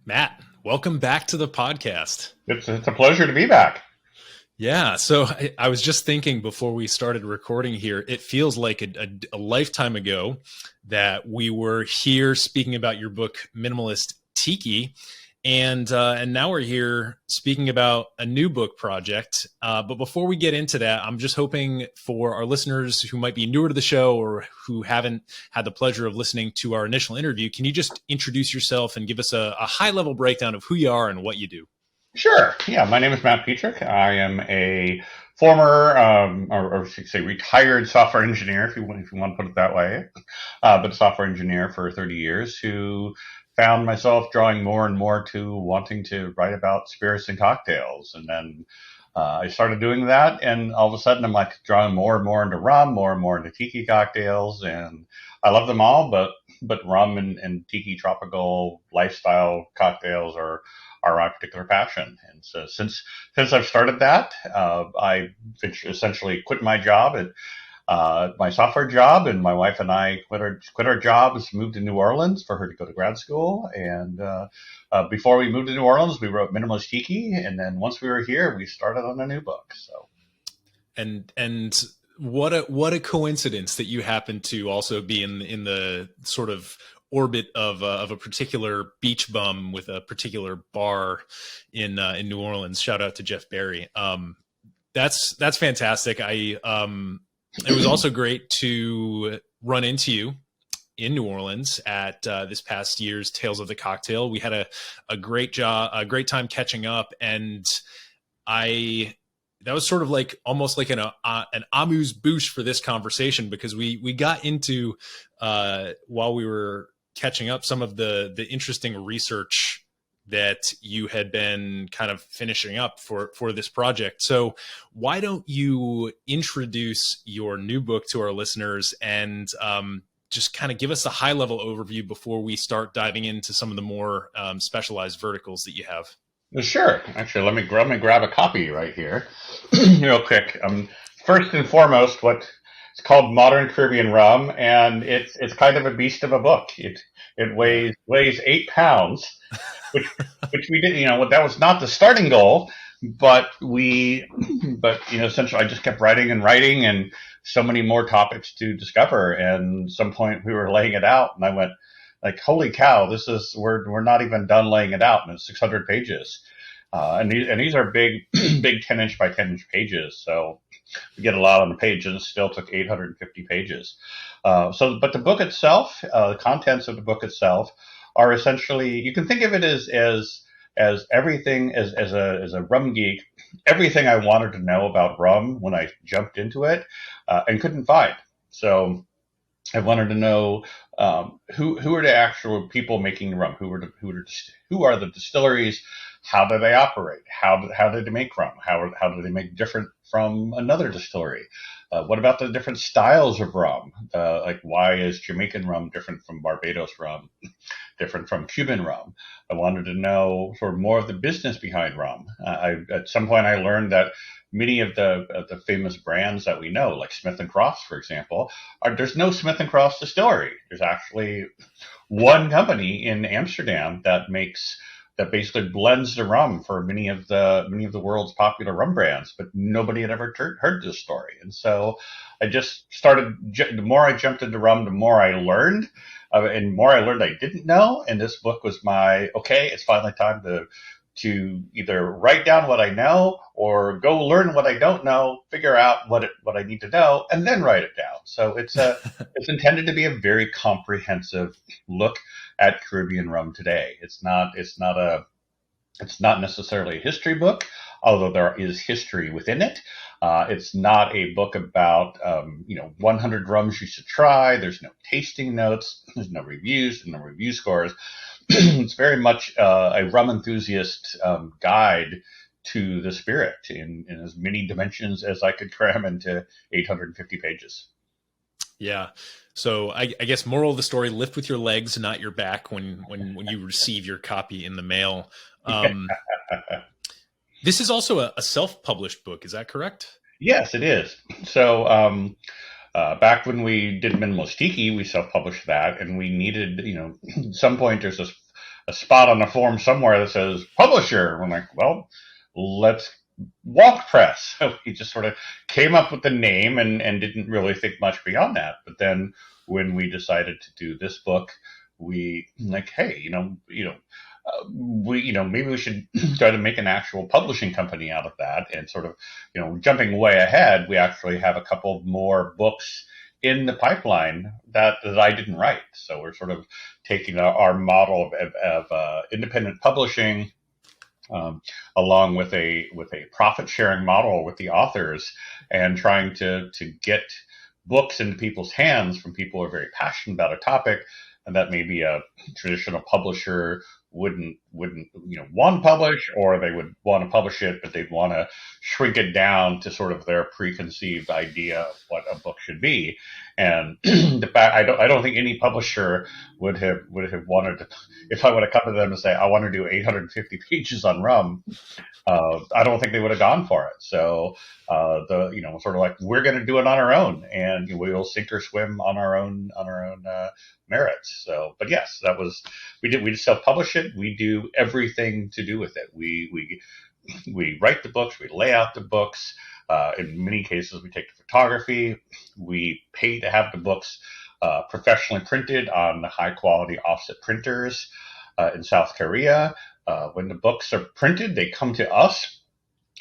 Matt, welcome back to the podcast. It's a pleasure to be back. Yeah, so I was just thinking before we started recording here, it feels like a lifetime ago that we were here speaking about your book, Minimalist Tiki, and now we're here speaking about a new book project. But before we get into that, I'm just hoping for our listeners who might be newer to the show or who haven't had the pleasure of listening to our initial interview, can you just introduce yourself and give us a high-level breakdown of who you are and what you do? Sure. Yeah, my name is Matt Pietrek. I am a former, or should say, retired software engineer, if you want to put it that way, but software engineer for 30 years who found myself drawing more and more to wanting to write about spirits and cocktails. And then I started doing that, and all of a sudden I'm like drawing more and more into rum, more and more into tiki cocktails, and I love them all, but rum and tiki tropical lifestyle cocktails are my particular passion. And so since I've started that, I essentially quit my job at my software job, and my wife and I quit our jobs, moved to New Orleans for her to go to grad school. And before we moved to New Orleans, we wrote Minimalist Tiki, and then once we were here, we started on a new book. So, and what a coincidence that you happen to also be in the sort of orbit of a particular beach bum with a particular bar in New Orleans. Shout out to Jeff Berry. That's fantastic. It was also great to run into you in New Orleans at this past year's Tales of the Cocktail. We had a great time catching up, and that was sort of like almost like an amuse bouche for this conversation, because we got into while we were catching up some of the interesting research that you had been kind of finishing up for this project. So why don't you introduce your new book to our listeners and just kind of give us a high level overview before we start diving into some of the more specialized verticals that you have? sure. Actually, let me grab a copy right here, real quick. First and foremost, it's called Modern Caribbean Rum, and it's kind of a beast of a book. It weighs 8 pounds, which we did. That was not the starting goal, but essentially, I just kept writing and writing, and so many more topics to discover. And at some point, we were laying it out, and I went like, "Holy cow! We're not even done laying it out, and it's 600 pages." And these are big, big 10-inch by 10-inch pages. So we get a lot on the page, and it still took 850 pages. But the book itself, the contents of the book itself, are essentially, you can think of it as everything, as a rum geek, everything I wanted to know about rum when I jumped into it, and couldn't find. So I wanted to know who are the actual people making rum, who are the distilleries. How do they operate? How do they make rum? How do they make different from another distillery? What about the different styles of rum? Like, why is Jamaican rum different from Barbados rum, different from Cuban rum? I wanted to know sort of more of the business behind rum. At some point, I learned that many of the famous brands that we know, like Smith and Cross, for example, there's no Smith and Cross distillery. There's actually one company in Amsterdam that basically blends the rum for many of the world's popular rum brands, but nobody had ever heard this story. And so I just started. The more I jumped into rum, the more I learned, and more I learned I didn't know. And this book was it's finally time to either write down what I know or go learn what I don't know, figure out what I need to know, and then write it down. So it's intended to be a very comprehensive look at Caribbean rum today. It's not necessarily a history book, although there is history within it. It's not a book about 100 rums you should try. There's no tasting notes. There's no reviews and no review scores. It's very much a rum enthusiast guide to the spirit in as many dimensions as I could cram into 850 pages. Yeah. So I guess moral of the story: lift with your legs, not your back, when you receive your copy in the mail. This is also a self-published book. Is that correct? Yes, it is. So back when we did Minimalist Tiki, we self-published that, and we needed, at some point there's a spot on the form somewhere that says publisher. I'm like, well, let's walk press. So we just sort of came up with the name and didn't really think much beyond that. But then when we decided to do this book, we like, hey, maybe we should try to make an actual publishing company out of that. And sort of, jumping way ahead, we actually have a couple more books in the pipeline that I didn't write. So we're sort of taking our model of independent publishing, along with a profit sharing model with the authors, and trying to get books into people's hands from people who are very passionate about a topic, and that maybe a traditional publisher wouldn't want to publish, or they would want to publish it, but they'd want to shrink it down to sort of their preconceived idea of what a book should be. And the fact, I don't think any publisher would have wanted to, if I would have come to them and say, I want to do 850 pages on rum, I don't think they would have gone for it. So sort of like, we're going to do it on our own, and we'll sink or swim on our own merits. So, but yes, we just self-publish it. We do everything to do with it. We write the books, we lay out the books. In many cases, we take the photography. We pay to have the books professionally printed on high quality offset printers in South Korea. When the books are printed, they come to us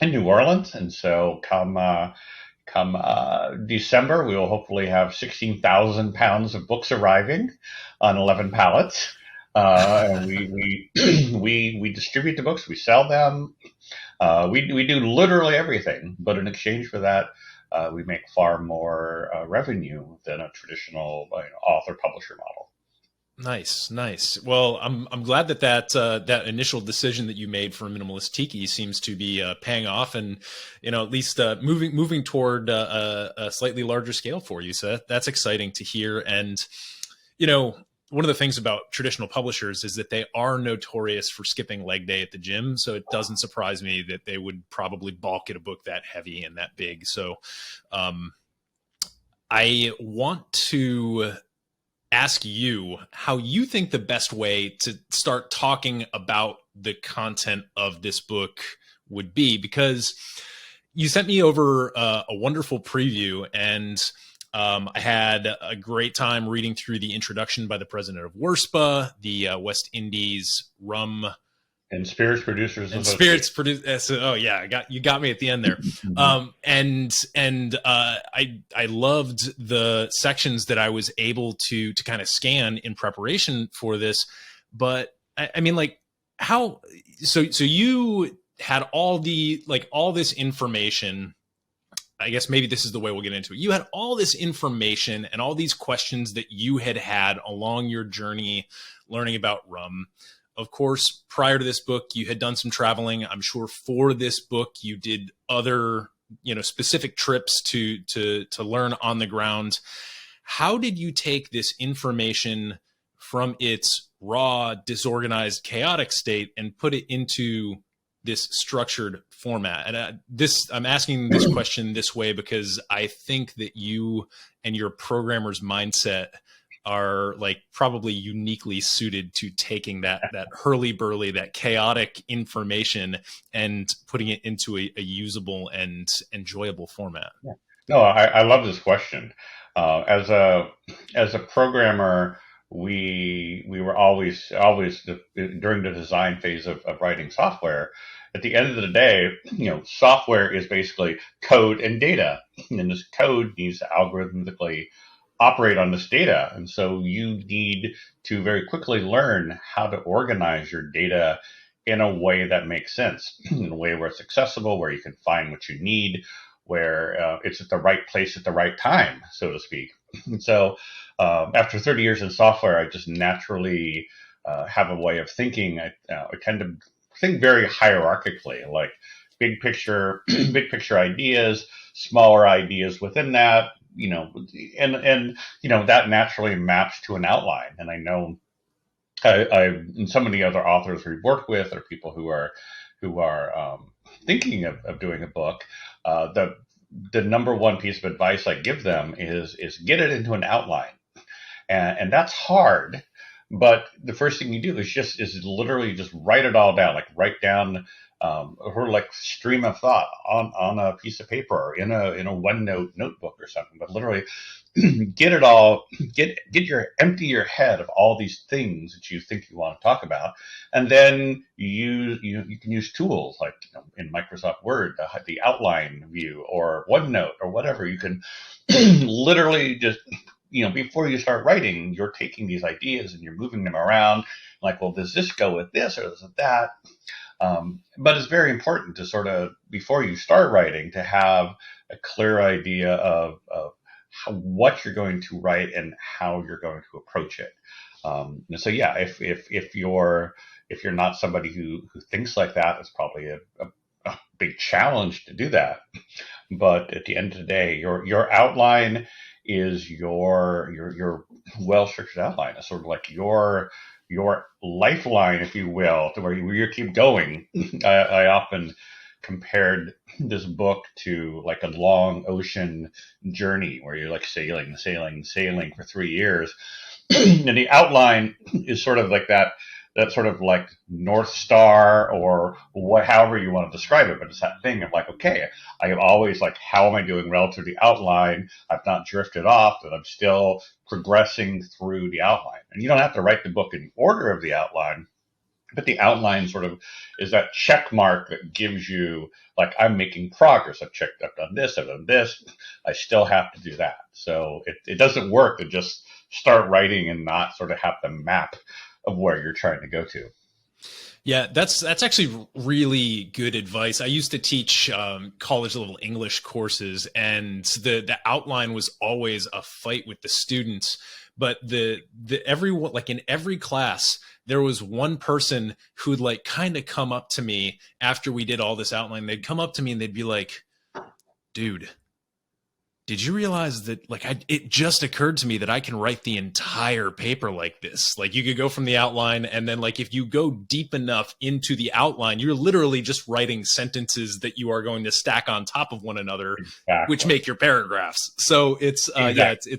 in New Orleans, and so come December, we will hopefully have 16,000 pounds of books arriving on 11 pallets. And we distribute the books, we sell them. We do literally everything, but in exchange for that, we make far more revenue than a traditional author publisher model. Nice. Well, I'm glad that initial decision that you made for Minimalist Tiki seems to be paying off, and at least moving toward a slightly larger scale for you. So that's exciting to hear. And one of the things about traditional publishers is that they are notorious for skipping leg day at the gym. So it doesn't surprise me that they would probably balk at a book that heavy and that big. So I want to ask you how you think the best way to start talking about the content of this book would be, because you sent me over a wonderful preview, and I had a great time reading through the introduction by the president of WORSPA, the West Indies Rum and Spirits Producers and Spirits Producers. Oh yeah, you got me at the end there. I loved the sections that I was able to kind of scan in preparation for this. But I mean, like, how? So you had all this information. I guess maybe this is the way we'll get into it. You had all this information and all these questions that you had along your journey learning about rum. Of course, prior to this book, you had done some traveling. I'm sure for this book, you did other, specific trips to learn on the ground. How did you take this information from its raw, disorganized, chaotic state and put it into this structured format? And I'm asking this question this way because I think that you and your programmer's mindset are like probably uniquely suited to taking that hurly-burly, that chaotic information and putting it into a usable and enjoyable format. Yeah. No, I love this question. As a programmer, we were always during the design phase of writing software. At the end of the day, software is basically code and data, and this code needs to algorithmically operate on this data. And so you need to very quickly learn how to organize your data in a way that makes sense, in a way where it's accessible, where you can find what you need, where it's at the right place at the right time, so to speak. And so after 30 years in software, I just naturally have a way of thinking. I tend to think very hierarchically, like big picture ideas, smaller ideas within that, and that naturally maps to an outline. And I know and some of the other authors we've worked with are people who are thinking of doing a book. The number one piece of advice I give them is get it into an outline, and that's hard. But the first thing you do is literally just write it all down, like write down her like stream of thought on a piece of paper or in a OneNote notebook or something. But literally get it all, empty your head of all these things that you think you want to talk about, and then you can use tools like in Microsoft Word, the outline view, or OneNote, or whatever. You can literally just before you start writing, you're taking these ideas and you're moving them around. Like, well, does this go with this or does it that? But it's very important to sort of, before you start writing, to have a clear idea of what you're going to write and how you're going to approach it. And so, yeah, if you're not somebody who thinks like that, it's probably a big challenge to do that. But at the end of the day, your outline is your well structured outline. It's sort of like your lifeline, if you will, to where you keep going. I often compared this book to like a long ocean journey where you're like sailing for 3 years. And the outline is sort of like that sort of like North Star, or however you want to describe it. But it's that thing of like, okay, I am always like, how am I doing relative to the outline? I've not drifted off, and I'm still progressing through the outline. And you don't have to write the book in the order of the outline, but the outline sort of is that check mark that gives you like, I'm making progress. I've done this, I still have to do that. So it doesn't work to just start writing and not sort of have the map of where you're trying to go to. Yeah, that's actually really good advice. I used to teach college level English courses, and the outline was always a fight with the students. But everyone, like in every class, there was one person who'd like kind of come up to me after we did all this outline. They'd come up to me and they'd be like, "Dude, did you realize that like it just occurred to me that I can write the entire paper like this? Like you could go from the outline, and then like if you go deep enough into the outline, you're literally just writing sentences that you are going to stack on top of one another, exactly, which make your paragraphs." So it's exactly.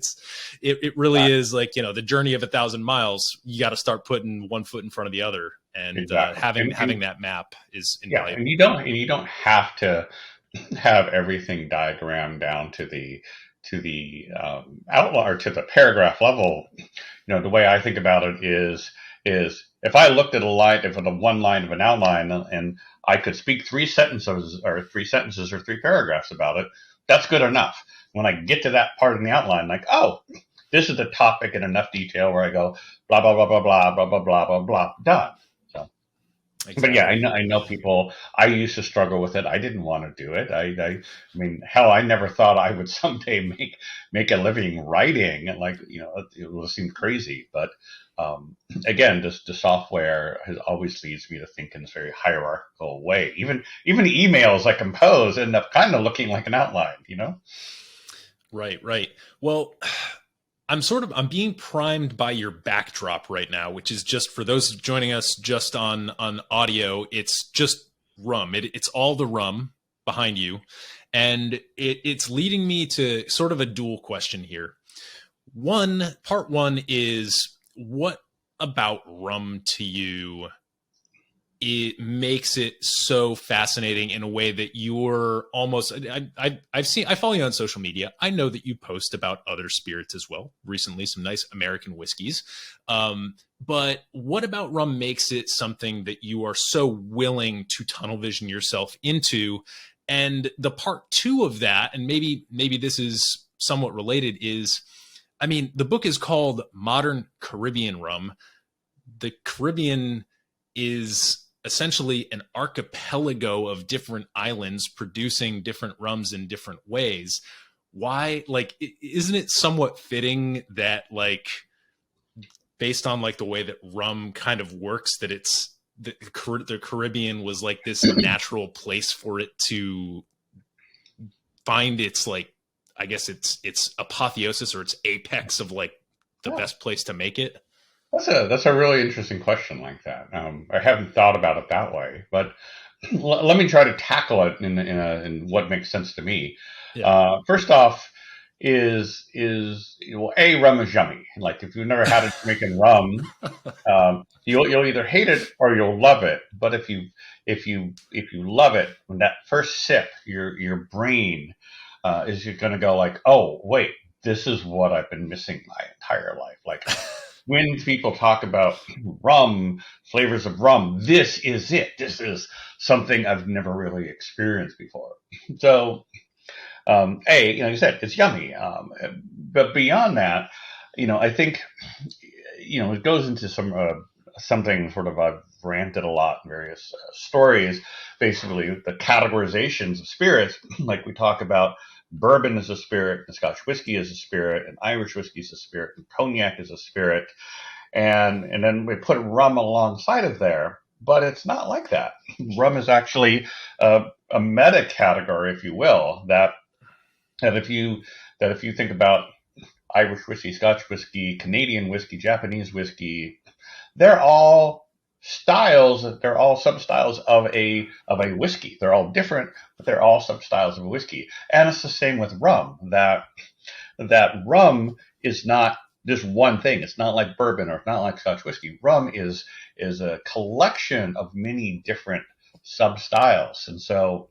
It really exactly is like, the journey of 1,000 miles. You got to start putting one foot in front of the other, and exactly. having that map is invaluable. Yeah, and you don't have to have everything diagrammed down to the outline or to the paragraph level. The way I think about it is if I looked at one line of an outline and I could speak 3 sentences or 3 paragraphs about it, that's good enough. When I get to that part in the outline, like, oh, this is the topic in enough detail where I go blah blah blah blah blah blah blah blah blah blah, done. Exactly. But yeah, I know people. I used to struggle with it. I didn't want to do it. I mean, hell, I never thought I would someday make a living writing. Like, it will seem crazy. But again, the software always leads me to think in this very hierarchical way. Even emails I compose end up kind of looking like an outline. Right. Well, I'm being primed by your backdrop right now, which is just, for those joining us just on audio, it's just rum. It's all the rum behind you. And it's leading me to sort of a dual question here. Part one is, what about rum to you it makes it so fascinating in a way that you're almost, I follow you on social media. I know that you post about other spirits as well. Recently, some nice American whiskeys. But what about rum makes it something that you are so willing to tunnel vision yourself into? And the part two of that, and maybe this is somewhat related, is, the book is called Modern Caribbean Rum. The Caribbean is essentially an archipelago of different islands producing different rums in different ways. Why, isn't it somewhat fitting that, based on the way that rum kind of works, that it's the Caribbean was like this natural place for it to find its I guess its apotheosis or its apex of the best place to make it? That's a really interesting question like that. I haven't thought about it that way, but let me try to tackle it in what makes sense to me. Yeah. First off, well, rum is yummy. Like if you've never had a Jamaican rum, you'll either hate it or you'll love it. But if you love it, when that first sip, your brain is going to go like, oh wait, this is what I've been missing my entire life. Like when people talk about rum, flavors of rum, this is it. This is something I've never really experienced before. So, like you said, it's yummy. But beyond that, I think, it goes into something sort of I've ranted a lot in various stories, basically the categorizations of spirits. Like we talk about bourbon as a spirit, and Scotch whiskey as a spirit, and Irish whiskey as a spirit, and cognac as a spirit. And then we put rum alongside of there, but it's not like that. Rum is actually a meta category, if you will, that if you think about Irish whiskey, Scotch whiskey, Canadian whiskey, Japanese whiskey, they're all styles. They're all substyles of a whiskey. They're all different, but they're all substyles of a whiskey. And it's the same with rum. That rum is not just one thing. It's not like bourbon, or it's not like Scotch whiskey. Rum is a collection of many different sub-styles. And so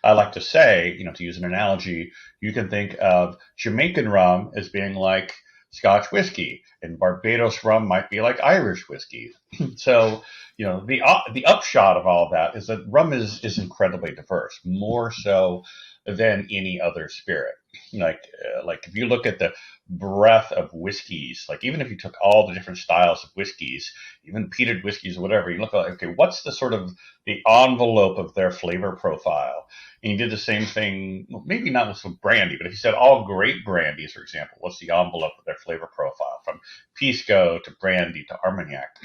I like to say, to use an analogy, you can think of Jamaican rum as being like Scotch whiskey, and Barbados rum might be like Irish whiskey. So, the upshot of all of that is that rum is incredibly diverse, more so than any other spirit. Like if you look at the breadth of whiskeys, like even if you took all the different styles of whiskeys, even peated whiskeys or whatever, you look at, okay, what's the sort of the envelope of their flavor profile? And you did the same thing, maybe not with brandy, but if you said all great brandies, for example, what's the envelope of their flavor profile from Pisco to brandy to Armagnac?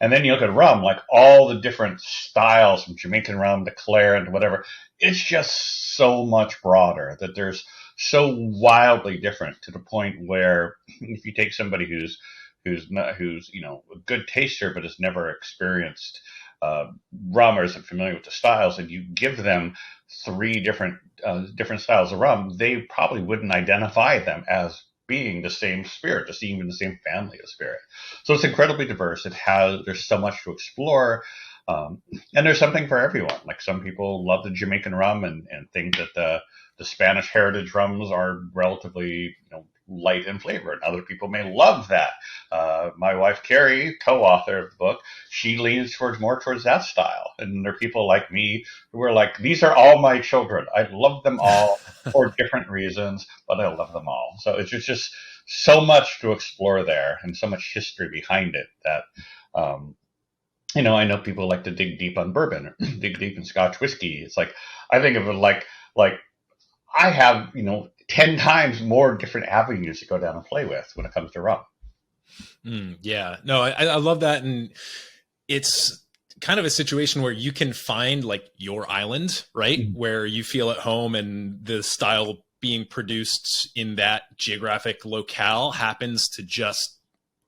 And then you look at rum, like all the different styles from Jamaican rum to Claret and whatever. It's just so much broader, that there's so wildly different, to the point where if you take somebody who's a good taster but has never experienced rum or isn't familiar with the styles, and you give them three different styles of rum, they probably wouldn't identify them as being the same spirit, just even the same family of spirit. So it's incredibly diverse. There's so much to explore. And there's something for everyone. Like some people love the Jamaican rum and think that the Spanish heritage rums are relatively, light in flavor, and other people may love that. My wife, Carrie, co-author of the book, she leans more towards that style. And there are people like me who are like, these are all my children. I love them all for different reasons, but I love them all. So it's just so much to explore there, and so much history behind it that, I know people like to dig deep on bourbon, or dig deep in Scotch whiskey. It's like, I think of it like I have, 10 times more different avenues to go down and play with when it comes to rum. Yeah, no, I love that. And it's kind of a situation where you can find like your island, right? Mm-hmm. Where you feel at home, and the style being produced in that geographic locale happens to just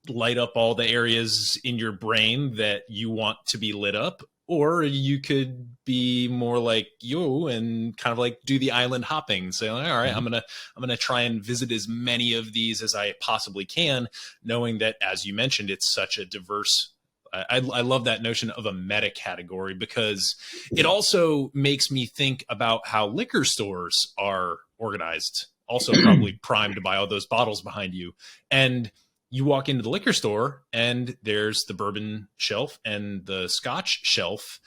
light up all the areas in your brain that you want to be lit up. Or you could be more like you and kind of like do the island hopping. Say, all right, I'm gonna try and visit as many of these as I possibly can, knowing that, as you mentioned, it's such a diverse. I love that notion of a meta category, because it also makes me think about how liquor stores are organized. Also, probably primed to buy all those bottles behind you, and you walk into the liquor store and there's the bourbon shelf and the Scotch shelf,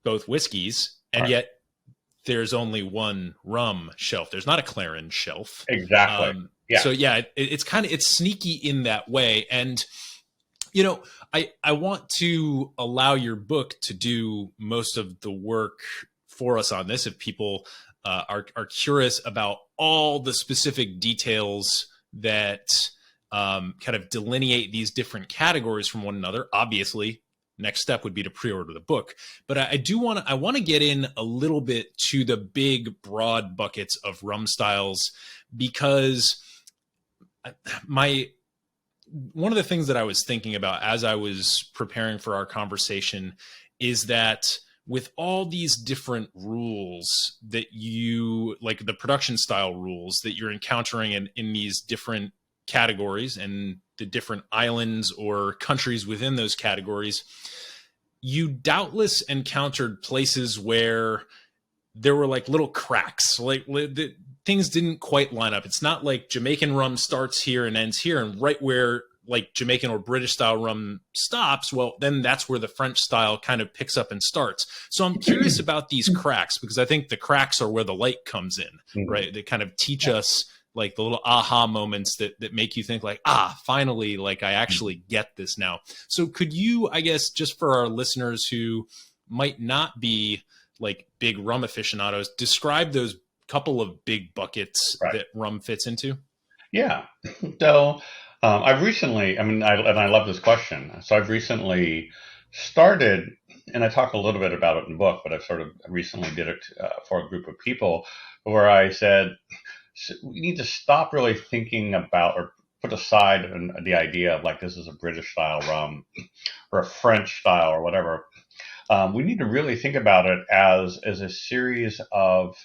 both whiskeys, and yet there's only one rum shelf. There's not a Claret shelf. Exactly. Yeah. So yeah, it's sneaky in that way. And, I want to allow your book to do most of the work for us on this. If people are curious about all the specific details that kind of delineate these different categories from one another, obviously next step would be to pre-order the book. But I want to get in a little bit to the big broad buckets of rum styles, because one of the things that I was thinking about as I was preparing for our conversation is that with all these different rules that you like, the production style rules that you're encountering in these different categories and the different islands or countries within those categories, you doubtless encountered places where there were like little cracks, like things didn't quite line up. It's not like Jamaican rum starts here and ends here, and right where like Jamaican or British style rum stops, well, then that's where the French style kind of picks up and starts. So I'm curious about these cracks, because I think the cracks are where the light comes in, right? They kind of teach us like the little aha moments that make you think like, finally, like I actually get this now. So could you, I guess, just for our listeners who might not be like big rum aficionados, describe those couple of big buckets that rum fits into? Yeah. So I've recently, I love this question. So I've recently started, and I talk a little bit about it in the book, but I've sort of recently did it for a group of people where I said, we need to stop really thinking about or put aside the idea of like, this is a British style rum or a French style or whatever. We need to really think about it as a series of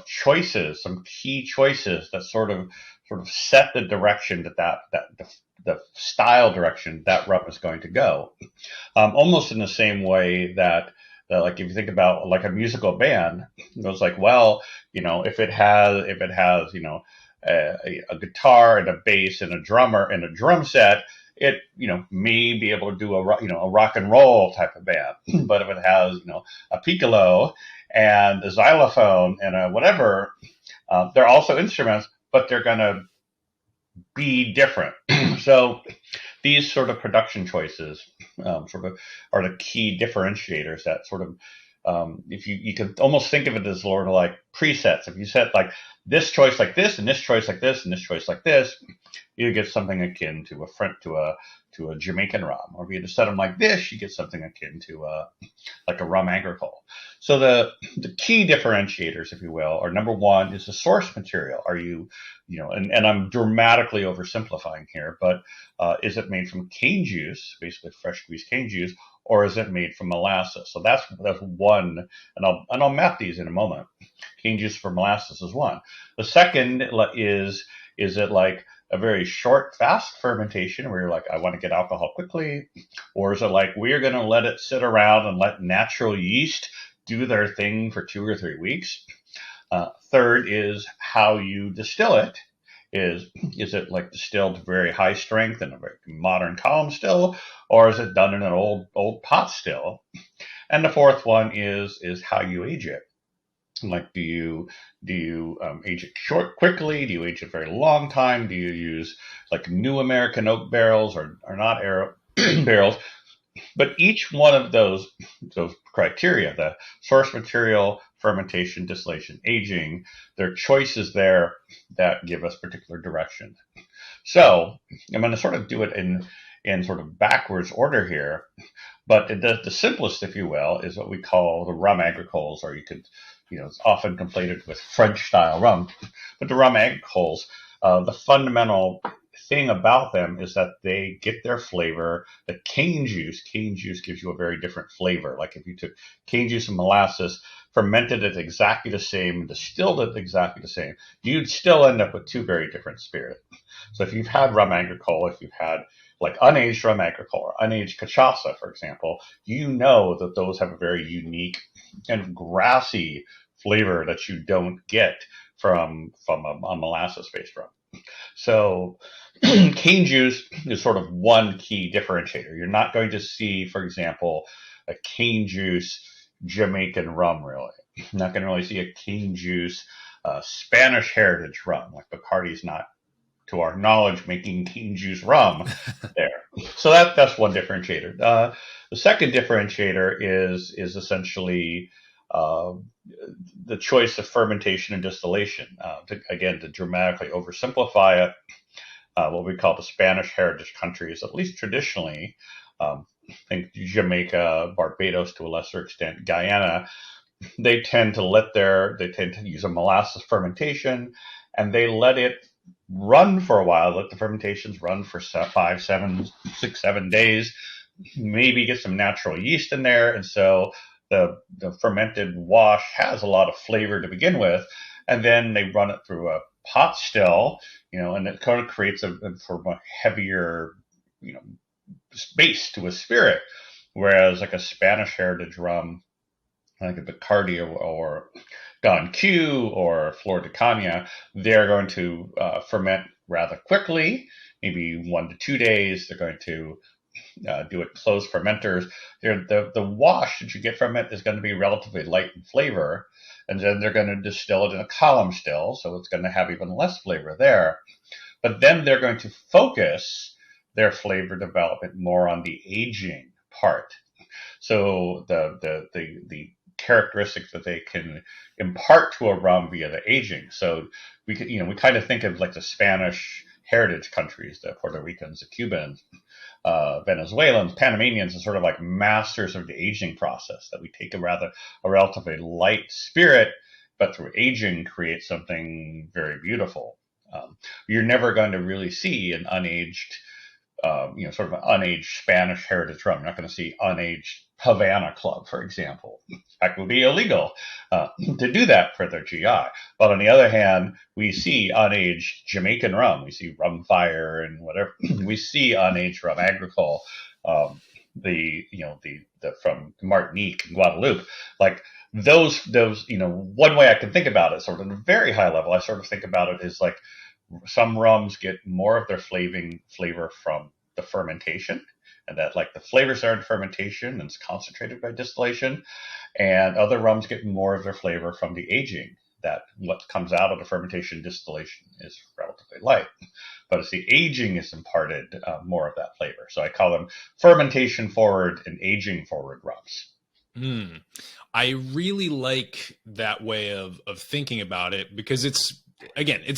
choices, some key choices that sort of set the direction that the style direction that rum is going to go. Almost in the same way that like if you think about like a musical band, it was like, well, if it has a guitar and a bass and a drummer and a drum set, it may be able to do a rock and roll type of band. But if it has a piccolo and a xylophone and a whatever, they're also instruments, but they're going to be different. So these sort of production choices sort of are the key differentiators that sort of, if you can almost think of it as sort of like presets. If you set like this choice like this and this choice like this and this choice like this, you get something akin to a Jamaican rum. Or if you set them like this, you get something akin to like a rum agricole. So the key differentiators, if you will, are number one is the source material. Are you, and I'm dramatically oversimplifying here, but is it made from cane juice, basically fresh squeezed cane juice, or is it made from molasses? So that's one, and I'll map these in a moment. Cane juice for molasses is one. The second is it like a very short, fast fermentation where you're like, I want to get alcohol quickly? Or is it like, we're going to let it sit around and let natural yeast do their thing for 2 or 3 weeks? Third is how you distill it. Is it like distilled to very high strength in a very modern column still, or is it done in an old pot still? And the fourth one is how you age it. Like, do you age it quickly? Do you age it a very long time? Do you use like new American oak barrels or not barrels? But each one of those criteria, the source material, fermentation, distillation, aging, there are choices there that give us particular direction. So I'm going to sort of do it in sort of backwards order here. But the simplest, if you will, is what we call the rum agricoles, or you could, it's often conflated with French style rum. But the rum agricoles, the fundamental thing about them is that they get their flavor. The cane juice gives you a very different flavor. Like if you took cane juice and molasses, fermented it exactly the same, distilled it exactly the same, you'd still end up with two very different spirits. So if you've had rum agricole, if you've had like unaged rum agricole or unaged cachaça, for example, you know that those have a very unique and grassy flavor that you don't get from a molasses-based rum. So cane juice is sort of one key differentiator. You're not going to see, for example, a cane juice Jamaican rum, really. You're not going to really see a cane juice Spanish heritage rum. Like Bacardi's not, to our knowledge, making cane juice rum there. So that's one differentiator. The second differentiator is essentially the choice of fermentation and distillation. To dramatically oversimplify it, what we call the Spanish heritage countries, at least traditionally, I think Jamaica, Barbados to a lesser extent, Guyana, they tend to use a molasses fermentation, and they let it run for a while, let the fermentations run for 5, 7, 6, 7 days, maybe get some natural yeast in there. And so the fermented wash has a lot of flavor to begin with, and then they run it through a pot still, and it kind of creates a sort of a heavier, you know, base to a spirit. Whereas like a Spanish heritage rum, like a Bacardi or Don Q or Flor de Caña, they're going to ferment rather quickly, maybe 1 to 2 days. They're going to do it closed fermenters. The wash that you get from it is going to be relatively light in flavor, and then they're going to distill it in a column still, so it's going to have even less flavor there. But then they're going to focus their flavor development more on the aging part. So the characteristics that they can impart to a rum via the aging. So we kind of think of like the Spanish heritage countries, the Puerto Ricans, the Cubans, Venezuelans, Panamanians, as sort of like masters of the aging process, that we take a relatively light spirit, but through aging create something very beautiful. You're never going to really see an unaged, sort of an unaged Spanish heritage rum. You're not going to see unaged Havana Club, for example. In fact, it would be illegal to do that for their GI. But on the other hand, we see unaged Jamaican rum. We see Rum Fire and whatever. We see unaged rum agricole. The from Martinique and Guadeloupe, like those. One way I can think about it, sort of at a very high level, I sort of think about it as like some rums get more of their flavor from the fermentation, and that like the flavors are in fermentation and it's concentrated by distillation, and other rums get more of their flavor from the aging, that what comes out of the fermentation distillation is relatively light, but it's the aging is imparted more of that flavor. So I call them fermentation forward and aging forward rums. I really like that way of thinking about it, because it's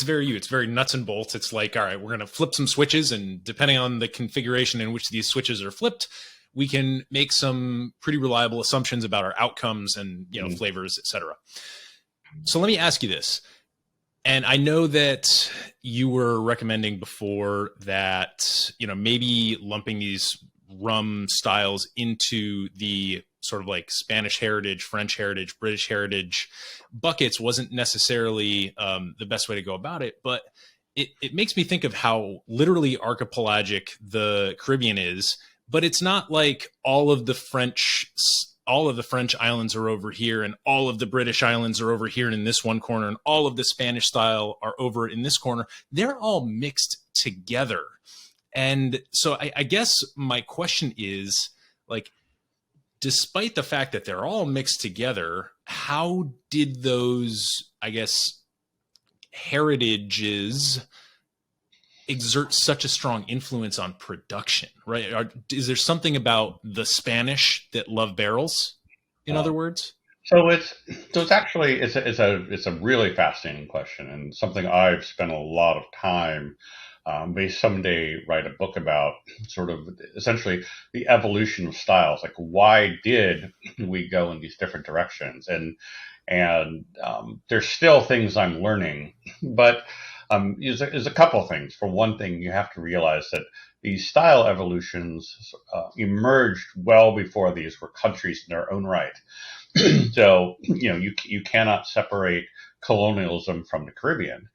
very nuts and bolts. It's like, all right, we're going to flip some switches, and depending on the configuration in which these switches are flipped, we can make some pretty reliable assumptions about our outcomes and, flavors, etc. So let me ask you this. And I know that you were recommending before that, maybe lumping these rum styles into the sort of like Spanish heritage, French heritage, British heritage buckets wasn't necessarily the best way to go about it. But it makes me think of how literally archipelagic the Caribbean is, but it's not like all of the French islands are over here and all of the British islands are over here in this one corner and all of the Spanish style are over in this corner. They're all mixed together. And so I guess my question is, like, despite the fact that they're all mixed together, how did those, I guess, heritages exert such a strong influence on production, right? Is there something about the Spanish that love barrels, in other words? So it's a really fascinating question, and something I've spent a lot of time. May someday write a book about, sort of essentially the evolution of styles. Like, why did we go in these different directions? And there's still things I'm learning, but there's a couple of things. For one thing, you have to realize that these style evolutions emerged well before these were countries in their own right. So you cannot separate colonialism from the Caribbean.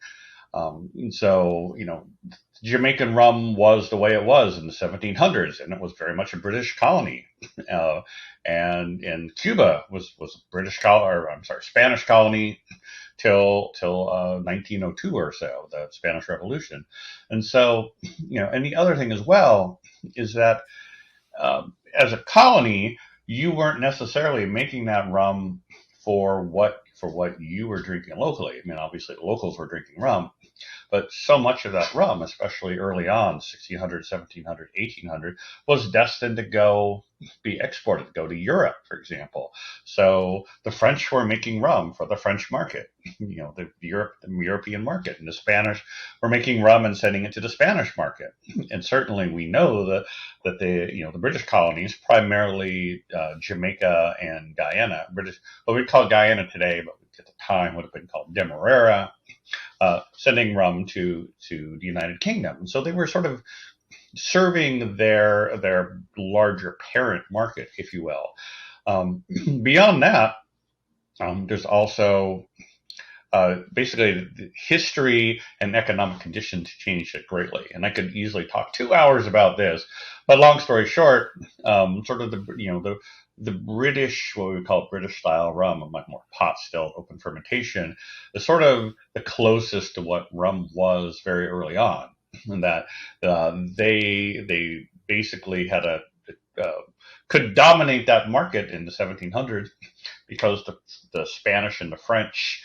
Jamaican rum was the way it was in the 1700s, and it was very much a British colony. And Cuba was a Spanish colony till 1902 or so, the Spanish Revolution. And so, and the other thing as well is that as a colony, you weren't necessarily making that rum for what you were drinking locally. I mean, obviously the locals were drinking rum, but so much of that rum, especially early on, 1600, 1700, 1800, was destined to be exported, to go to Europe, for example. So the French were making rum for the French market, the European market, and the Spanish were making rum and sending it to the Spanish market. And certainly we know that the British colonies, primarily Jamaica and Guyana, what we call Guyana today, but at the time would have been called Demerara, sending rum to the United Kingdom. And so they were sort of serving their larger parent market, if you will. Beyond that, there's also basically the history and economic conditions changed it greatly. And I could easily talk 2 hours about this, but long story short, sort of the British, what we would call British style rum, like more pot still, open fermentation, is sort of the closest to what rum was very early on. And that they basically had uh, could dominate that market in the 1700s because the Spanish and the French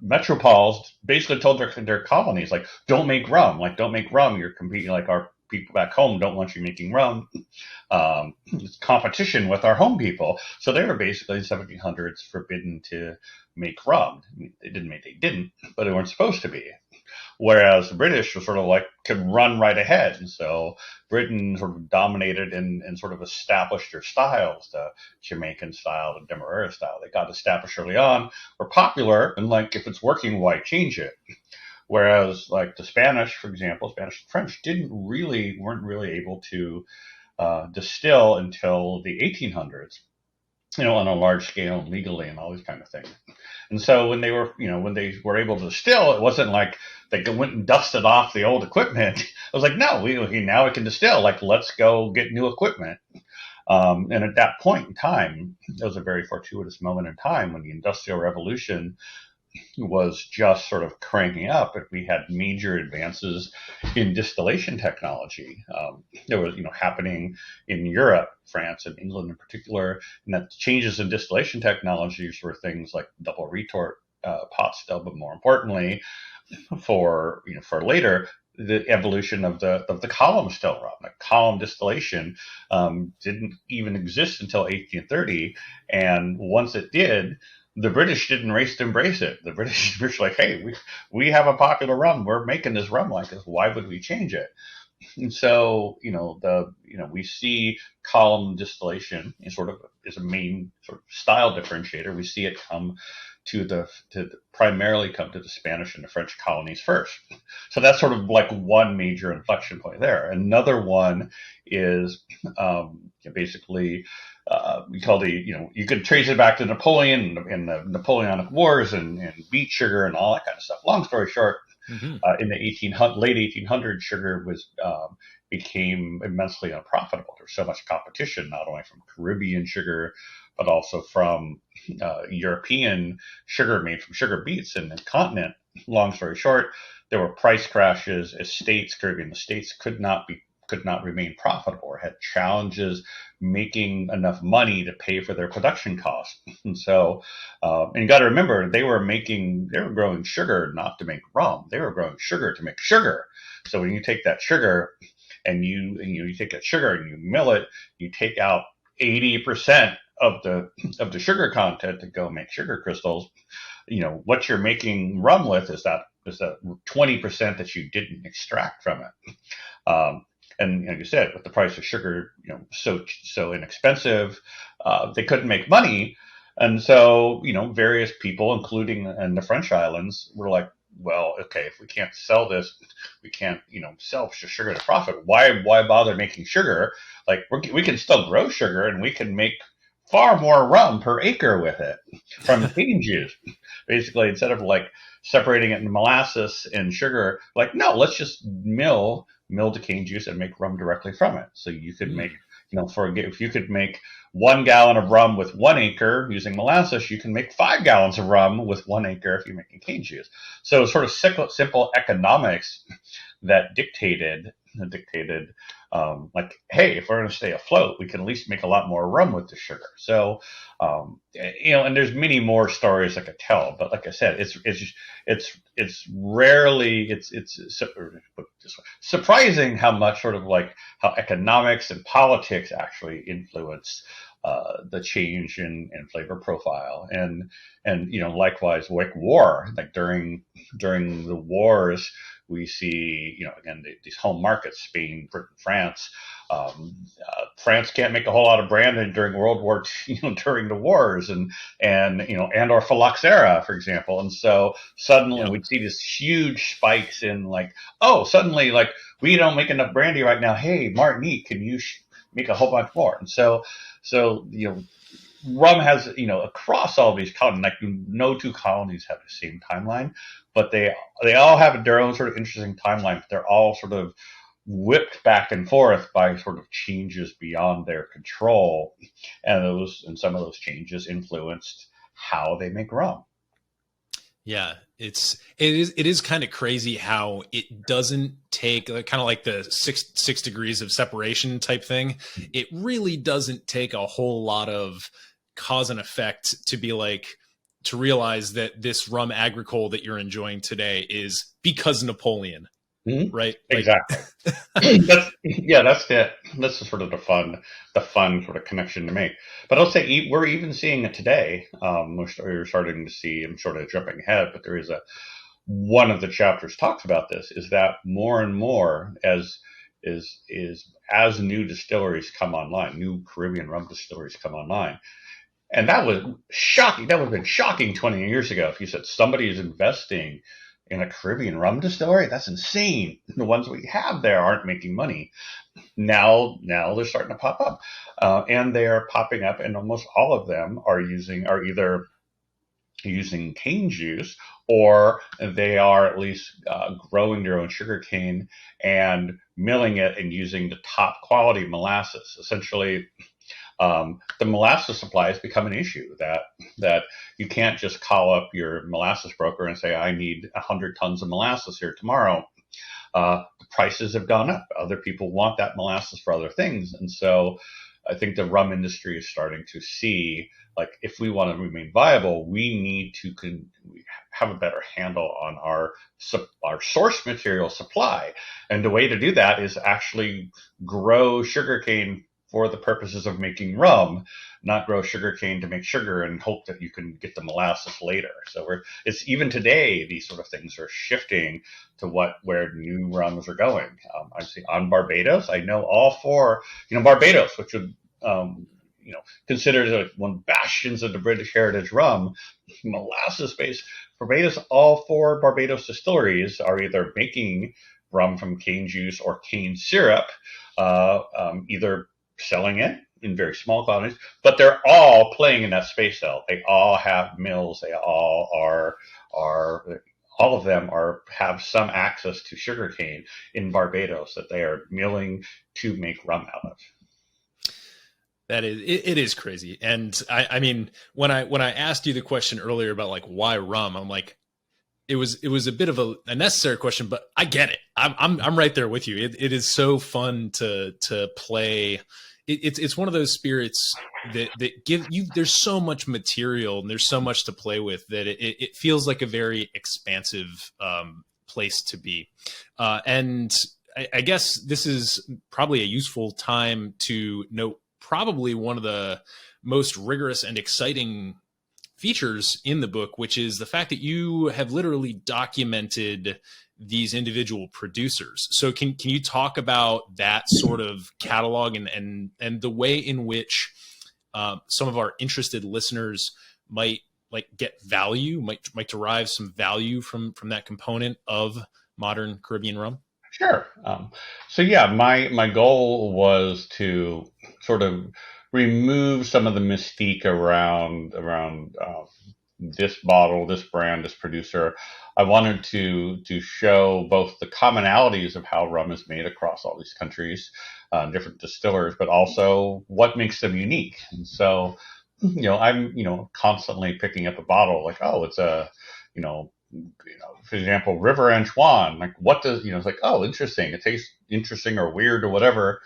metropoles basically told their colonies, like, don't make rum, you're competing, like, our people back home don't want you making rum. It's competition with our home people. So they were basically in the 1700s forbidden to make rum. They didn't, but they weren't supposed to be. Whereas the British were sort of like could run right ahead. And so Britain sort of dominated and sort of established their styles, the Jamaican style, the Demerara style. They got established early on, were popular, and like, if it's working, why change it? Whereas like the Spanish, for example, Spanish and French weren't really able to distill until the 1800s, on a large scale and legally and all these kind of things. And so when they were able to distill, it wasn't like they went and dusted off the old equipment. It was like, no, now we can distill. Like, let's go get new equipment. And at that point in time, it was a very fortuitous moment in time when the Industrial Revolution was just sort of cranking up. We had major advances in distillation technology. There was, happening in Europe, France and England in particular, and that changes in distillation technologies were things like double retort pot still, but more importantly, for later, the evolution of the column still rum. Like, column distillation didn't even exist until 1830, and once it did, the British didn't race to embrace it. The British were like, hey, we have a popular rum. We're making this rum like this. Why would we change it? And so, we see column distillation as a main sort of style differentiator. We see it primarily come to the Spanish and the French colonies first. So that's sort of like one major inflection point there. Another one is basically we call you could trace it back to Napoleon and the Napoleonic Wars and beet sugar and all that kind of stuff. Long story short, in the late 1800s, sugar became immensely unprofitable. There was so much competition, not only from Caribbean sugar, but also from European sugar made from sugar beets in the continent. Long story short, there were price crashes as Caribbean states could not remain profitable or had challenges making enough money to pay for their production costs. And so, and you got to remember, they were growing sugar not to make rum. They were growing sugar to make sugar. So when you take that sugar and you take that sugar and you mill it, you take out 80% of the sugar content to go make sugar crystals. What you're making rum with is that 20% that you didn't extract from it. And like you said, with the price of sugar, so inexpensive, they couldn't make money. And so, various people, including in the French islands, were like, well, okay, if we can't sell this, we can't, sell sugar to profit. Why bother making sugar? Like, we can still grow sugar and we can make far more rum per acre with it from cane juice. Basically, instead of like separating it into molasses and sugar, like, no, let's just mill the cane juice and make rum directly from it. So you could make, if you could make 1 gallon of rum with 1 acre using molasses, you can make 5 gallons of rum with 1 acre if you're making cane juice. So sort of simple economics that dictated like, hey, if we're going to stay afloat, we can at least make a lot more rum with the sugar. So, and there's many more stories I could tell, but like I said, it's rarely, it's surprising how much sort of like how economics and politics actually influence the change in flavor profile. And likewise, like war, like during the wars, we see, again, these home markets, Spain, Britain, France. France can't make a whole lot of branding during World War II, during the wars, and or phylloxera, for example. And so suddenly we'd see this huge spikes in like, oh, suddenly like we don't make enough brandy right now. Hey, Martinique, can you make a whole bunch more. And so rum has, across all these colonies, like no two colonies have the same timeline, but they all have their own sort of interesting timeline. But they're all sort of whipped back and forth by sort of changes beyond their control, and some of those changes influenced how they make rum. Yeah, it is kind of crazy how it doesn't take kind of like the six degrees of separation type thing. It really doesn't take a whole lot of cause and effect to realize that this rum agricole that you're enjoying today is because Napoleon, Mm-hmm. right? Exactly. That's the sort of the fun sort of connection to make. But I'll say we're even seeing it today. We're starting to see. I'm sort of jumping ahead, but there is one of the chapters talks about this, is that more and more as new distilleries come online, new Caribbean rum distilleries come online. And that was shocking. That would have been shocking 20 years ago if you said somebody is investing in a Caribbean rum distillery. That's insane. The ones we have there aren't making money. Now they're starting to pop up, and they are popping up, and almost all of them are either using cane juice, or they are at least growing their own sugar cane and milling it and using the top quality molasses. Essentially, the molasses supply has become an issue, that you can't just call up your molasses broker and say, I need 100 tons of molasses here tomorrow. The prices have gone up. Other people want that molasses for other things. And so I think the rum industry is starting to see, like, if we want to remain viable, we need to have a better handle on our source material supply. And the way to do that is actually grow sugarcane for the purposes of making rum, not grow sugarcane to make sugar and hope that you can get the molasses later. So it's even today, these sort of things are shifting to where new rums are going. I see on Barbados, I know all four, Barbados, which would, considered like one bastions of the British heritage rum, molasses based. Barbados, all four Barbados distilleries are either making rum from cane juice or cane syrup, either selling it in very small quantities, but they're all playing in that space though. They all have mills. They all all of them have some access to sugarcane in Barbados that they are milling to make rum out of. That is, it is crazy. And I mean, when I asked you the question earlier about like why rum, I'm like, it was a bit of a necessary question, but I get it. I'm right there with you. It is so fun to play. It's one of those spirits that give you, there's so much material and there's so much to play with that it feels like a very expansive place to be. And I guess this is probably a useful time to note probably one of the most rigorous and exciting features in the book, which is the fact that you have literally documented these individual producers. So can you talk about that sort of catalog and the way in which some of our interested listeners might get value, might derive some value from that component of modern Caribbean rum? Sure. So yeah, my goal was to sort of remove some of the mystique around this bottle, this brand, this producer. I wanted to show both the commonalities of how rum is made across all these countries, different distillers, but also what makes them unique. And so, I'm constantly picking up a bottle like, oh, it's a, for example, River Antoine. Like, what does it's like? Oh, interesting. It tastes interesting or weird or whatever.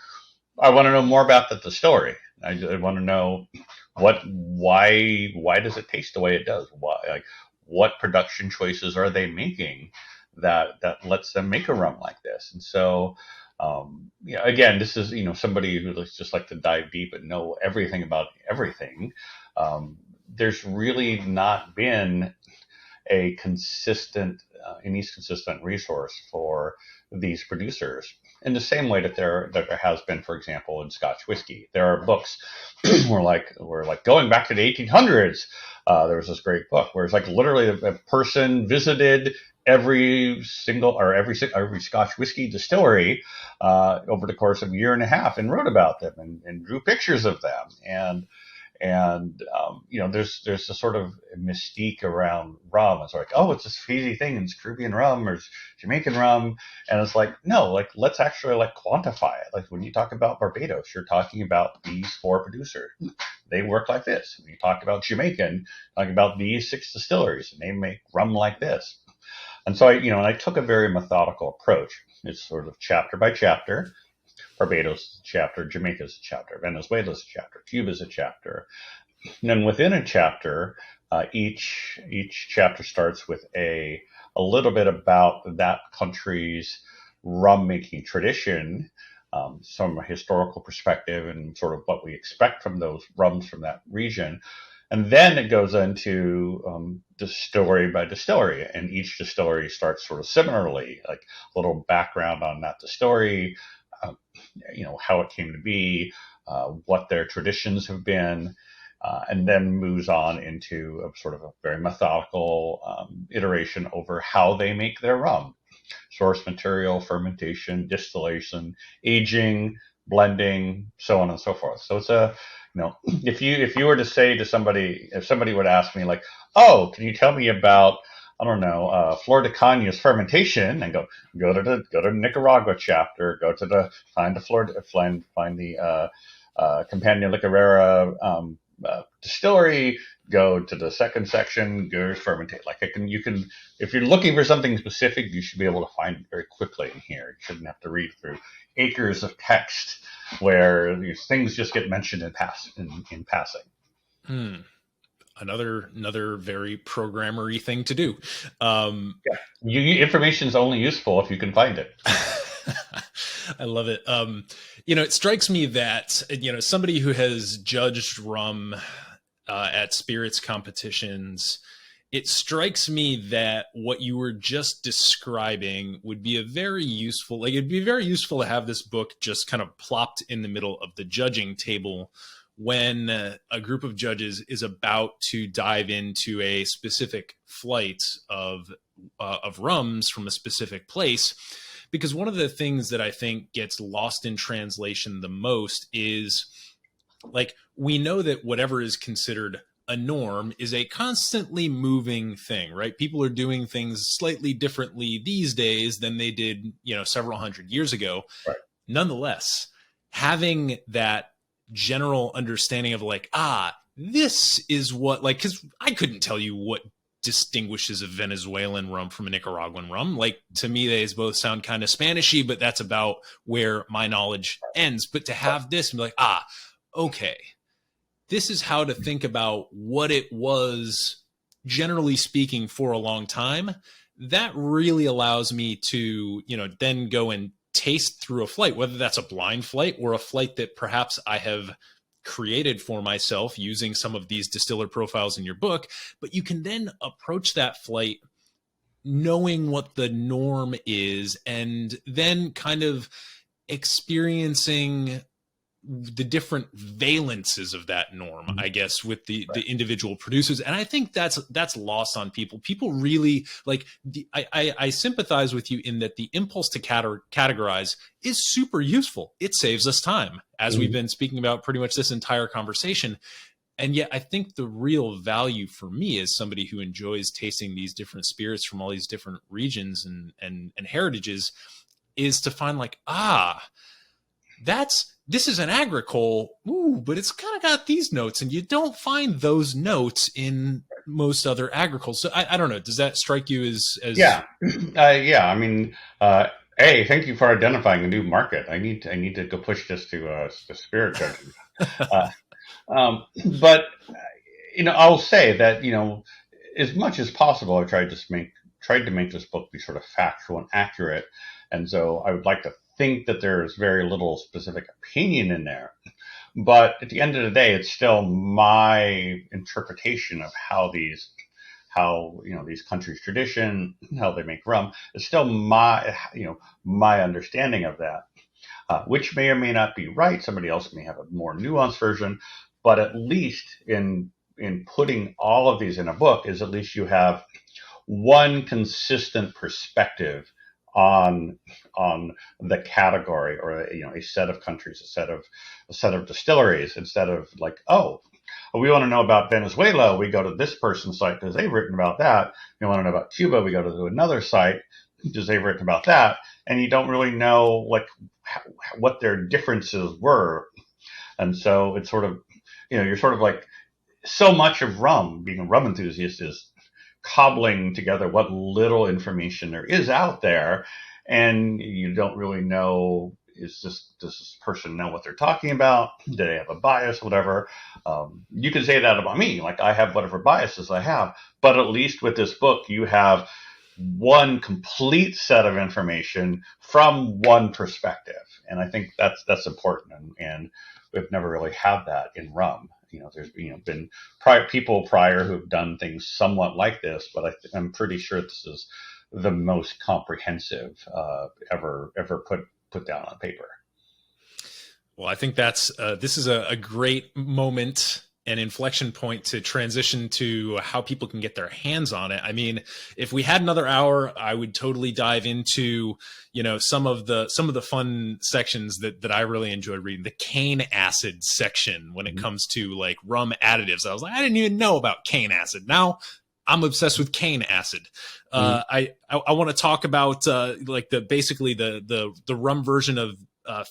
I want to know more about the story. I want to know why does it taste the way it does? What production choices are they making that lets them make a rum like this? And so, again, this is somebody who just like to dive deep and know everything about everything. There's really not been any consistent resource for these producers in the same way that there has been, for example, in Scotch whiskey. There are books we're like going back to the 1800s. There was this great book where it's like literally a person visited every Scotch whiskey distillery over the course of a year and a half, and wrote about them and drew pictures of them. And there's a sort of mystique around rum. It's like, oh, it's this crazy thing, and it's Caribbean rum or it's Jamaican rum, and it's like, no, like let's actually like quantify it. Like when you talk about Barbados, you're talking about these 4 producers. They work like this. When you talk about Jamaican, talking about these 6 distilleries, and they make rum like this. And so I took a very methodical approach. It's sort of chapter by chapter. Barbados is a chapter, Jamaica is a chapter, Venezuela is a chapter, Cuba is a chapter. And then within a chapter, each chapter starts with a little bit about that country's rum making tradition, from a historical perspective and sort of what we expect from those rums from that region. And then it goes into distillery by distillery, and each distillery starts sort of similarly, like a little background on that distillery, how it came to be, what their traditions have been, and then moves on into a sort of a very methodical iteration over how they make their rum. Source material, fermentation, distillation, aging, blending, so on and so forth. So it's if you were to say to somebody, if somebody would ask me like, oh, can you tell me about, I don't know, Flor de Caña's fermentation, and go to the Nicaragua chapter, go to the find the Campagna Licorera distillery, go to the second section, go fermentate. Like you can, if you're looking for something specific, you should be able to find it very quickly in here. You shouldn't have to read through acres of text where these things just get mentioned in passing. Another very programmery thing to do. Information is only useful if you can find it. I love it. It strikes me that, somebody who has judged rum at spirits competitions, it strikes me that what you were just describing would be it'd be very useful to have this book just kind of plopped in the middle of the judging table when a group of judges is about to dive into a specific flight of rums from a specific place. Because one of the things that I think gets lost in translation the most is, like, we know that whatever is considered a norm is a constantly moving thing, right? People are doing things slightly differently these days than they did, several hundred years ago. Right. Nonetheless, having that general understanding of like, this is what, like, because I couldn't tell you what distinguishes a Venezuelan rum from a Nicaraguan rum. Like, to me, they both sound kind of Spanishy, but that's about where my knowledge ends. But to have this and be like, okay, this is how to think about what it was, generally speaking, for a long time. That really allows me to, then go and taste through a flight, whether that's a blind flight or a flight that perhaps I have created for myself using some of these distiller profiles in your book. But you can then approach that flight knowing what the norm is, and then kind of experiencing the different valences of that norm, I guess, with the individual producers. And I think that's lost on people. People really like I sympathize with you in that the impulse to categorize is super useful. It saves us time, as we've been speaking about pretty much this entire conversation. And yet I think the real value for me as somebody who enjoys tasting these different spirits from all these different regions and heritages is to find like, this is an agricole, but it's kind of got these notes, and you don't find those notes in most other agricoles. So I don't know. Does that strike you as? Yeah. I mean, thank you for identifying a new market. I need to go push this to spirit judging. But I'll say that as much as possible, I tried to make this book be sort of factual and accurate, and so I would like to think that there's very little specific opinion in there. But at the end of the day, it's still my interpretation of how these countries' tradition, how they make rum. It's still my understanding of that, which may or may not be right. Somebody else may have a more nuanced version, but at least in putting all of these in a book is at least you have one consistent perspective on the category, or a set of countries, a set of distilleries, instead of like, oh, we want to know about Venezuela, we go to this person's site because they've written about that. We want to know about Cuba, we go to another site because they've written about that, and you don't really know like what their differences were. And so it's sort of, you're sort of like, so much of rum, being a rum enthusiast, is cobbling together what little information there is out there, and you don't really know, does this person know what they're talking about? Do they have a bias, whatever? You can say that about me, like I have whatever biases I have, but at least with this book, you have one complete set of information from one perspective, and I think that's important, and we've never really had that in rum. There's been people prior who have done things somewhat like this, but I'm pretty sure this is the most comprehensive ever put down on paper. Well, I think this is a great moment and inflection point to transition to how people can get their hands on it. I mean, if we had another hour, I would totally dive into, some of the fun sections that I really enjoyed reading. The cane acid section when it comes to like rum additives. I was like, I didn't even know about cane acid. Now I'm obsessed with cane acid. I want to talk about like the rum version of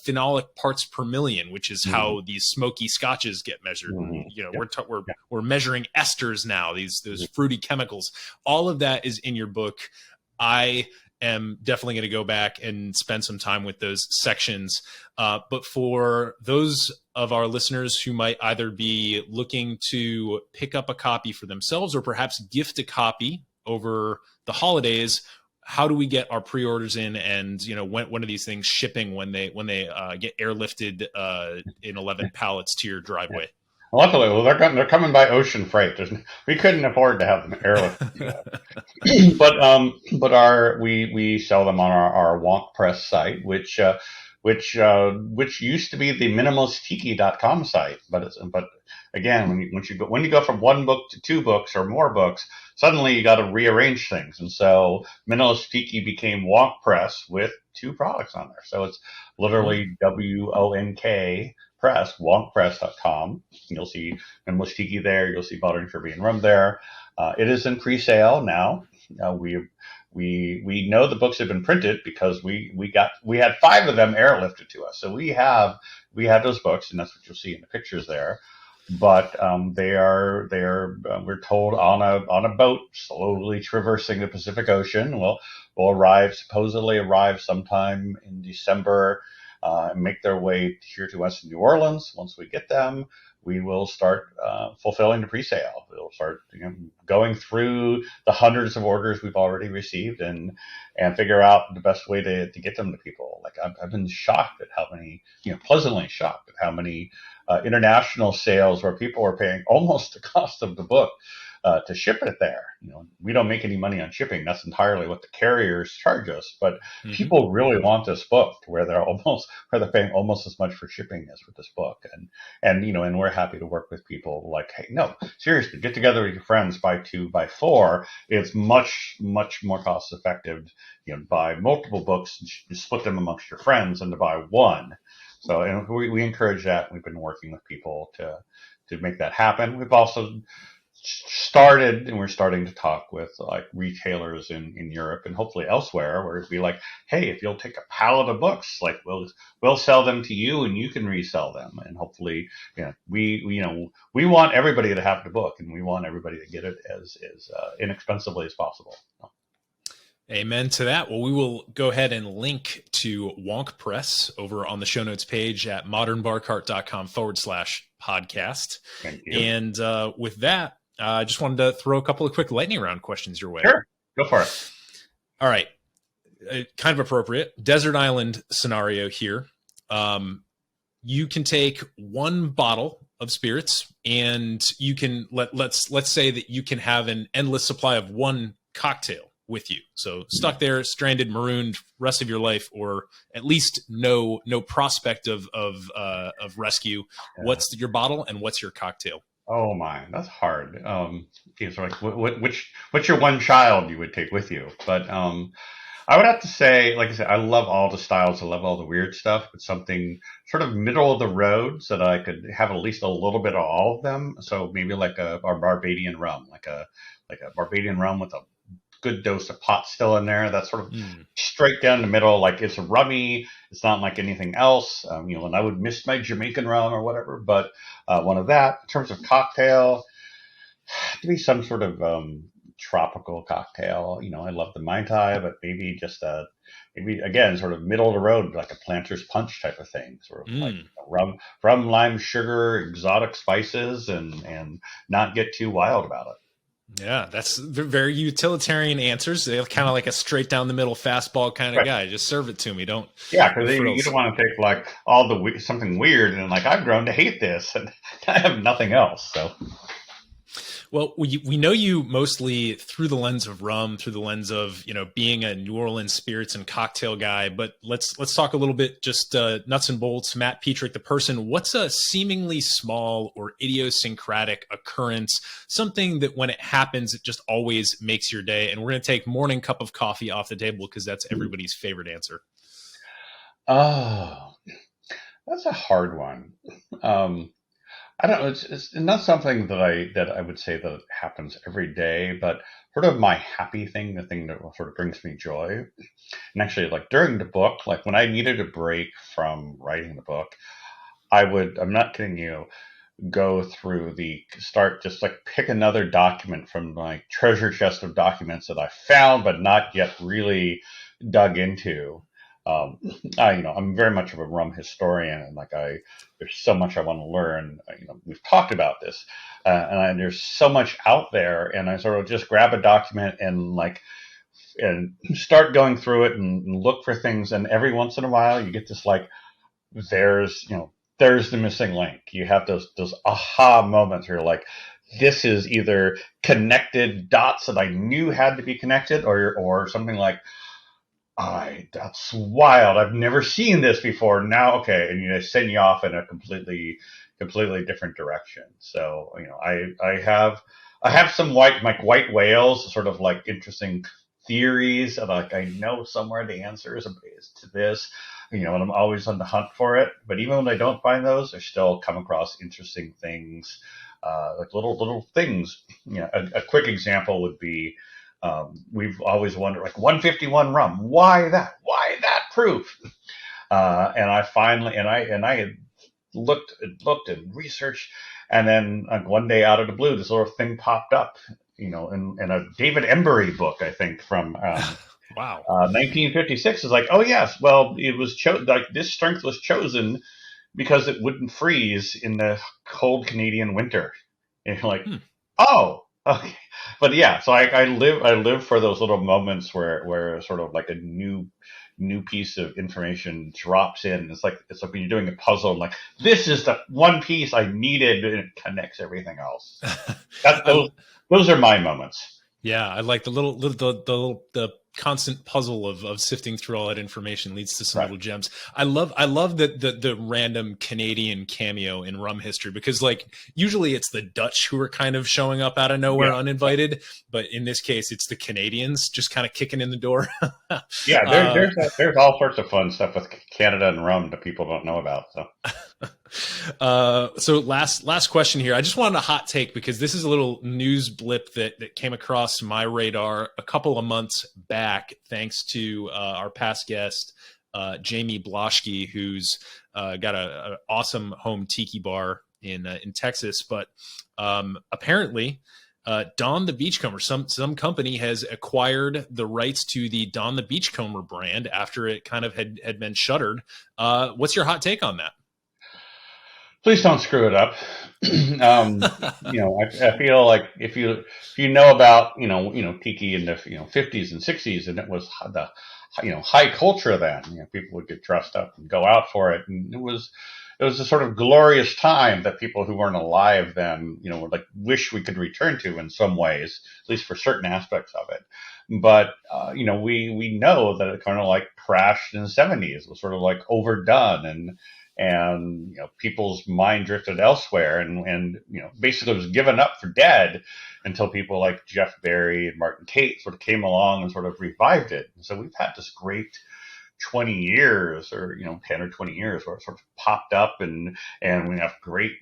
phenolic parts per million, which is how these smoky scotches get measured. We're measuring esters now, those fruity chemicals. All of that is in your book. I am definitely going to go back and spend some time with those sections. But for those of our listeners who might either be looking to pick up a copy for themselves or perhaps gift a copy over the holidays, how do we get our pre-orders in, and when are these things shipping when they get airlifted in 11 pallets to your driveway? Luckily, they're coming by ocean freight. We couldn't afford to have them airlifted, but we sell them on our Wonk Press site, which used to be the minimalistiki.com site, but again, when you go from one book to two books or more books, suddenly you got to rearrange things, and so Minimalist Tiki became Wonk Press with two products on there. So it's literally WONK Press, wonkpress.com. You'll see Minimalist Tiki there. You'll see Modern Caribbean Rum there. It is in pre-sale now. We know the books have been printed because we had 5 of them airlifted to us. So we have those books, and that's what you'll see in the pictures there. But we're told on a boat slowly traversing the Pacific Ocean. Will supposedly arrive sometime in December, and make their way here to us in New Orleans. Once we get them, we will start fulfilling the pre-sale. We'll start going through the hundreds of orders we've already received and figure out the best way to get them to people. Like I've been shocked at how many, pleasantly shocked at how many international sales where people are paying almost the cost of the book to ship it there. We don't make any money on shipping. That's entirely what the carriers charge us. But people really want this book, to where they're paying almost as much for shipping as for this book. And we're happy to work with people like, hey, no, seriously, get together with your friends, buy 2, buy 4. It's much, much more cost effective, buy multiple books and split them amongst your friends than to buy one. So, and we encourage that. We've been working with people to make that happen. We've also we're starting to talk with like retailers in Europe and hopefully elsewhere, where it'd be like, hey, if you'll take a pallet of books, like we'll sell them to you and you can resell them. And hopefully, we want everybody to have the book, and we want everybody to get it as inexpensively as possible. Amen to that. Well, we will go ahead and link to Wonk Press over on the show notes page at modernbarcart.com/podcast. Thank you. And with that, I just wanted to throw a couple of quick lightning round questions your way. Sure. Go for it. All right. Kind of appropriate. Desert island scenario here. You can take one bottle of spirits, and you can let's say that you can have an endless supply of one cocktail with you. So stuck there, stranded, marooned, rest of your life, or at least no prospect of rescue. What's your bottle and what's your cocktail? Oh my, that's hard. Okay, so like, what's your one child you would take with you? But I would have to say, like I said, I love all the styles. I love all the weird stuff, but something sort of middle of the road so that I could have at least a little bit of all of them. So maybe like a Barbadian rum, like a Barbadian rum with a good dose of pot still in there. That's sort of Mm. straight down the middle. Like it's rummy. It's not like anything else. And I would miss my Jamaican rum or whatever, but one of that. In terms of cocktail, to be some sort of tropical cocktail. I love the Mai Tai, but maybe just maybe again sort of middle of the road, like a Planter's Punch type of thing, sort of like Mm. rum, lime, sugar, exotic spices, and not get too wild about it. Yeah, that's very utilitarian answers. They're kind of like a straight down the middle fastball kind of Right. guy. Just serve it to me. Don't Yeah, no because you don't frills. want to take like all something weird and like I've grown to hate this and I have nothing else. So Well, we know you mostly through the lens of rum, through the lens of being a New Orleans spirits and cocktail guy. But let's talk a little bit just nuts and bolts. Matt Pietrek, the person. What's a seemingly small or idiosyncratic occurrence? Something that when it happens, it just always makes your day. And we're going to take morning cup of coffee off the table because that's everybody's favorite answer. oh, that's a hard one. Um, I don't know. It's not something that I would say that happens every day, but sort of my happy thing, the thing that sort of brings me joy. And actually, like during the book, like when I needed a break from writing the book, I would, I'm not kidding you, go through the start, just like pick another document from my treasure chest of documents that I found but not yet really dug into. Um, I'm very much of a rum historian, and there's so much I want to learn. We've talked about this, there's so much out there, and I sort of just grab a document and start going through it and look for things. And every once in a while, you get this like there's you know there's the missing link. You have those aha moments where you're like, this is either connected dots that I knew had to be connected, or something like, I that's wild. I've never seen this before. Now, okay, and send you off in a completely different direction. So I have some white whales, sort of like interesting theories, and like I know somewhere the answer is to this, and I'm always on the hunt for it. But even when I don't find those, I still come across interesting things, like little things. A quick example would be we've always wondered, like 151 rum, why that? Why that proof? And I finally, and I had looked and researched, and then one day out of the blue, this little thing popped up, in a David Embury book, I think from Wow. 1956. Is like, oh yes, well it was like this strength was chosen because it wouldn't freeze in the cold Canadian winter. And you're like, Hmm. oh, okay. But yeah, so I live for those little moments where sort of like a new piece of information drops in. It's like when you're doing a puzzle, and like this is the one piece I needed, and it connects everything else. So that I, those are my moments. Yeah, I like the constant puzzle of sifting through all that information leads to some Right. little gems. I love the random Canadian cameo in rum history because like usually it's the Dutch who are kind of showing up out of nowhere Yeah. uninvited, but in this case it's the Canadians just kind of kicking in the door. Yeah, uh, there's all sorts of fun stuff with Canada and rum that people don't know about. So so last question here. I just wanted a hot take because this is a little news blip that came across my radar a couple of months back, thanks to our past guest Jamie Bloschke, who's got an awesome home tiki bar in Texas. But apparently, Don the Beachcomber, some company has acquired the rights to the Don the Beachcomber brand after it kind of had been shuttered. What's your hot take on that? please don't screw it up. I feel like if you know about tiki in the 50s and 60s, and it was the high culture then. People would get dressed up and go out for it, and it was a sort of glorious time that people who weren't alive then would like wish we could return to in some ways, at least for certain aspects of it. But we know that it kind of like crashed in the 70s. It was sort of like overdone, and people's mind drifted elsewhere, and basically was given up for dead until people like Jeff Berry and Martin Tate sort of came along and sort of revived it. And so we've had this great 20 years, or 10 or 20 years, where it sort of popped up, and we have great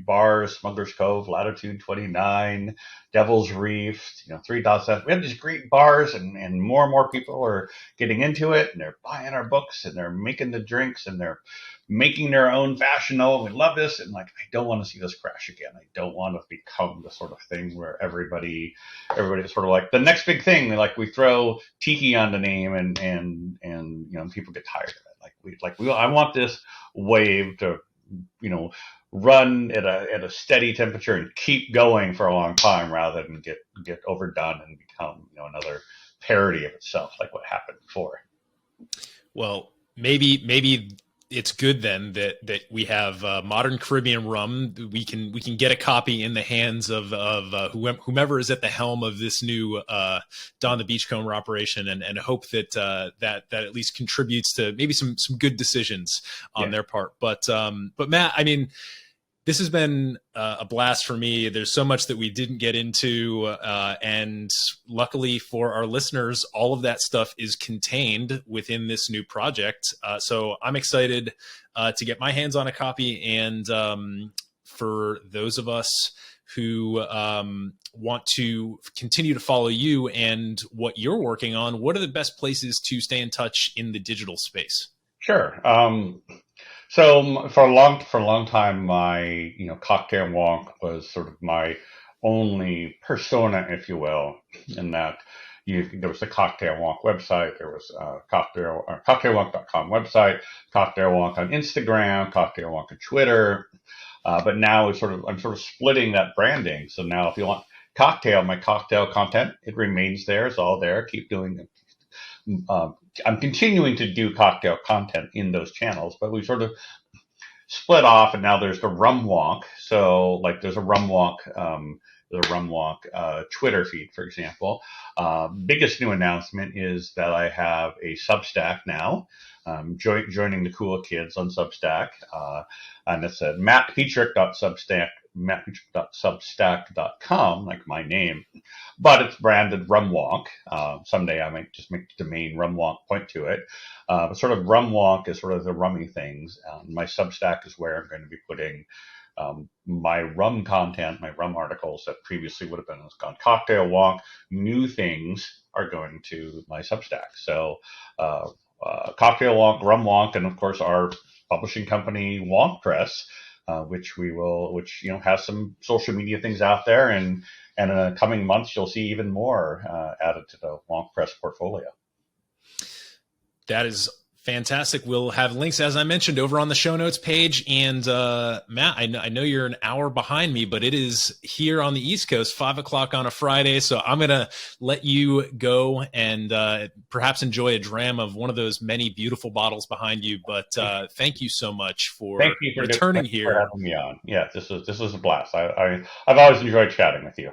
bars: Smuggler's Cove, Latitude 29, Devil's Reef, 3.7. We have these great bars, and more people are getting into it, and they're buying our books, and they're making the drinks, and they're making their own fashion. We love this, and I don't want to see this crash again. I don't want to become the sort of thing where everybody's sort of like the next big thing. Like we throw tiki on the name, and people get tired of it. I want this wave to run at a steady temperature and keep going for a long time, rather than get overdone and become another parody of itself, like what happened before. Well, maybe it's good then that we have modern Caribbean rum. We can get a copy in the hands of whomever is at the helm of this new Don the Beachcomber operation, and hope that that at least contributes to maybe some good decisions on their part. But Matt, I mean, this has been a blast for me. There's so much that we didn't get into, and luckily for our listeners, all of that stuff is contained within this new project. So I'm excited to get my hands on a copy. And for those of us who want to continue to follow you and what you're working on, what are the best places to stay in touch in the digital space? Sure. So for a long time, my cocktail wonk was sort of my only persona, if you will, in that there was the Cocktail Wonk website, there was cocktailwonk.com website, Cocktail Wonk on Instagram, Cocktail Wonk on Twitter, but now I'm sort of splitting that branding. So now if you want my cocktail content, it remains there. It's all there. Keep doing it. I'm continuing to do cocktail content in those channels, but we sort of split off, and now there's the Rum Wonk. So there's a Rum Wonk, Twitter feed, for example. Biggest new announcement is that I have a Substack now, joining the cool kids on Substack, and it's at mattpietrek.substack.com, like my name, but it's branded Rum Wonk. Someday I might just make the domain Rum Wonk point to it. But sort of Rum Wonk is sort of the rummy things. My Substack is where I'm going to be putting my rum content, my rum articles that previously would have been on Cocktail Wonk. New things are going to my Substack. So Cocktail Wonk, Rum Wonk, and of course our publishing company Wonk Press, which has some social media things out there, and in the coming months you'll see even more added to the Wonk Press portfolio. That is fantastic. We'll have links, as I mentioned, over on the show notes page. And Matt, I know you're an hour behind me, but it is here on the East Coast, 5 o'clock on a Friday. So I'm going to let you go and perhaps enjoy a dram of one of those many beautiful bottles behind you. But thank you so much for returning here. For having me on. Yeah, this was a blast. I've always enjoyed chatting with you.